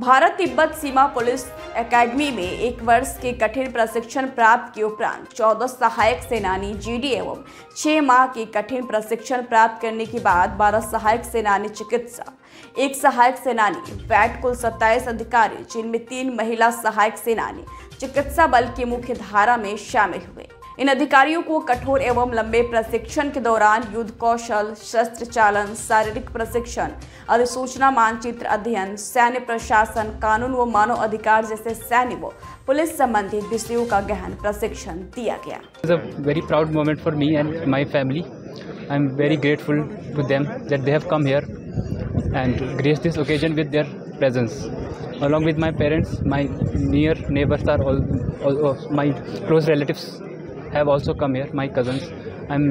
भारत तिब्बत सीमा police academy में 1 वर्ष के कठिन प्रशिक्षण प्राप्त के उपरांत 14 सहायक सेनानी जीडी एवं 6 माह के कठिन प्रशिक्षण प्राप्त करने के बाद 12 सहायक सेनानी चिकित्सा, 1 सहायक सेनानी वैट, कुल 27 अधिकारी जिनमें 3 महिला सहायक सेनानी चिकित्सा बल की मुख्य धारा में शामिल हुए। इन अधिकारियों को कठोर एवं लंबे प्रशिक्षण के दौरान युद्ध कौशल, शस्त्र चालन, शारीरिक प्रशिक्षण, अधिसूचना मानचित्र अध्ययन, सैन्य प्रशासन, कानून व मानव अधिकार जैसे सैन्य व पुलिस संबंधित विषयों का गहन प्रशिक्षण दिया गया। It's a very proud moment for me and my family. I'm very grateful to them that they have come here and graced this occasion with their presence. Along with my parents, my near neighbors are all my close relatives have also come here, my cousins. I'm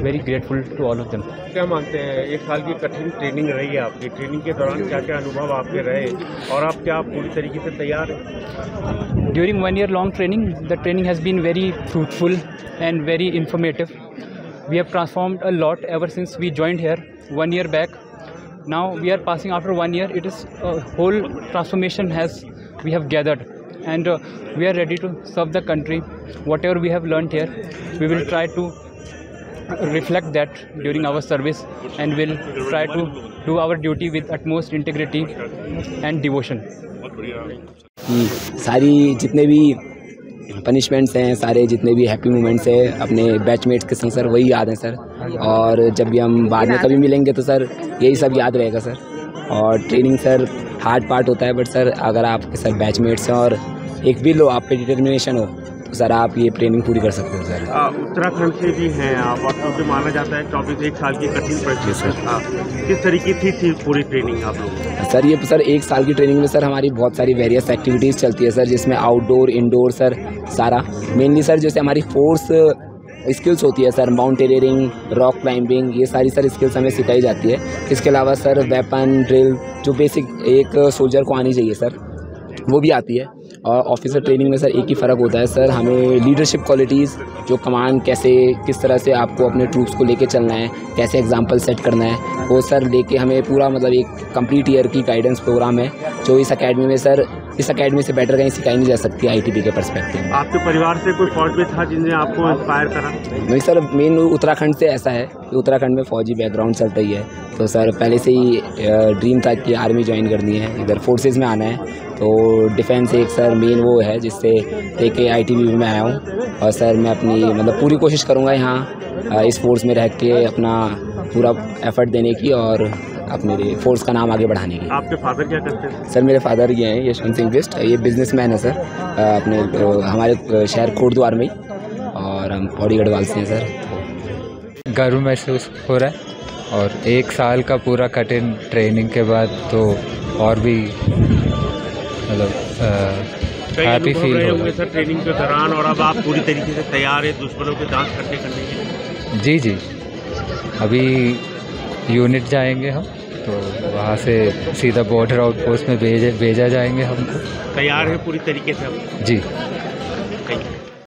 very grateful to all of them. क्या मानते हैं, 1 साल की कठिन training रही है आपकी, training के दौरान क्या क्या अनुभव आपके रहे और आप क्या पूरी तरीके से तैयार हैं? During 1 year long training, the training has been very fruitful and very informative. We have transformed a lot ever since we joined here 1 year back. Now we are passing after 1 year. It is a whole transformation we have gathered. And we are ready to serve the country. Whatever we have learned here, we will try to reflect that during our service and will try to do our duty with utmost integrity and devotion. सारी जितने भी punishments हैं, सारे जितने भी happy moments हैं अपने batchmates के संग सर, वही याद हैं सर। और जब भी हम बाद में कभी मिलेंगे तो सर यही सब याद रहेगा सर। और ट्रेनिंग सर हार्ड पार्ट होता है, बट सर अगर आपके सर बैचमेट्स हैं और एक विल हो, आप पे डिटर्मिनेशन हो, तो सर आप ये ट्रेनिंग पूरी कर सकते हो सर। उत्तराखंड से भी हैं आप, और क्योंकि माना जाता है 1 साल की कठिन प्रशिक्षण, किस तरीके थी पूरी ट्रेनिंग आप लोग? सर ये सर 1 साल की ट्रेनिंग में सर हमारी बहुत सारी वेरियस एक्टिविटीज़ चलती है सर, जिसमें आउटडोर, इंडोर सर सारा। मेनली सर जैसे हमारी फोर्स स्किल्स होती है सर, माउंटेनियरिंग, रॉक क्लाइंबिंग, ये सारी सर स्किल्स हमें सिखाई जाती है। इसके अलावा सर वेपन ड्रिल जो बेसिक एक सोल्जर को आनी चाहिए सर, वो भी आती है। और ऑफिसर ट्रेनिंग में सर एक ही फ़र्क होता है सर, हमें लीडरशिप क्वालिटीज़, जो कमांड कैसे किस तरह से आपको अपने ट्रूप्स को लेके चलना है, कैसे एग्जांपल सेट करना है, वो सर लेके हमें पूरा मतलब एक कंप्लीट ईयर की गाइडेंस प्रोग्राम है जो इस एकेडमी में सर, इस एकेडमी से बेटर कहीं सिखाई नहीं जा सकती आईटीबी के पर्सपेक्टिव में। आपके परिवार से कोई फौज में था जिनने आपको इंस्पायर करा? नहीं सर, मेन उत्तराखंड से ऐसा है कि उत्तराखंड में फ़ौजी बैकग्राउंड चलता ही है, तो सर पहले से ही ड्रीम था कि आर्मी ज्वाइन करनी है, इधर फोर्सेस में आना है। तो डिफेंस एक सर मेन वो है जिससे लेके आईटीबी में आया हूँ। और सर मैं अपनी मतलब पूरी कोशिश करूँगा यहाँ इस फोर्स में रह के अपना पूरा एफर्ट देने की और अपने फोर्स का नाम आगे बढ़ाने की। आपके फादर क्या करते हैं? सर मेरे फादर ये हैं यशवंत सिंह बिष्ट, ये बिजनेसमैन है सर, अपने हमारे शहर कोटद्वार में ही, और हम पौड़ी गढ़वाल से हैं सर। गर्व महसूस हो रहा है और 1 साल का पूरा कठिन ट्रेनिंग के बाद तो और भी मतलब हैप्पी फील हो रहा है सर ट्रेनिंग के दौरान। और अब आप पूरी तरीके से तैयार है दुश्मनों के दांत करने के लिए? जी जी, अभी यूनिट जाएंगे हम, तो वहाँ से सीधा बॉर्डर आउटपोस्ट में भेजा जाएंगे हमको। तैयार है पूरी तरीके से? जी।